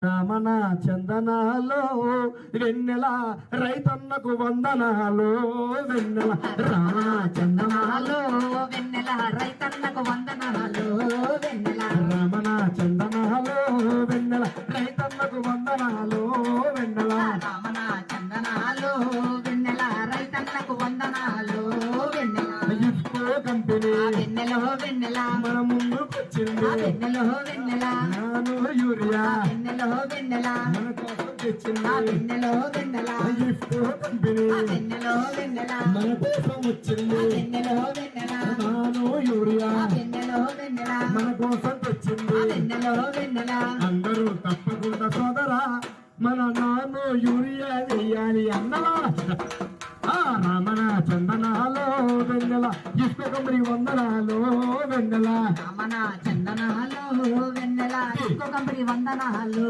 రామణ చందనాలో వెన్నెల రైతన్నకు వందనాలు వెన్నెల రామణ చందనాలో వెన్నెల రైతన్నకు వందనాలు వెన్నెల రామణ చందనాలో వెన్నెల రైతన్నకు వందనాలు వెన్నెల రామణ చందనాలో వెన్నెల రైతన్నకు వందనాలు వెన్నెల ఇఫ్కో కంపెనీ వెన్నెలో వెన్నెల మన ముందుకొచ్చింది వెన్నెలో వెన్నెల నాను యూరియా వెన్నెలో వెన్నెల మన కోసం తెచ్చింది వెన్నెలో వెన్నెల ఇఫ్కో కంపెనీ వెన్నెలో వెన్నెల మన కోసం వచ్చింది వెన్నెలో వెన్నెల నాను యూరియా వెన్నెలో వెన్నెల మన కోసం తెచ్చింది వెన్నెలో వెన్నెల అందరూ తప్పకుండా సోదరా మన నాను యూరియా వెయ్యాలి అన్నలా రామణ చందనాలో వెన్నెల ఇసుక కంపెనీ వందనాలు వెన్నెల రామణ చందనాలు వెన్నెల ఇంకో కంపెనీ వందనాలు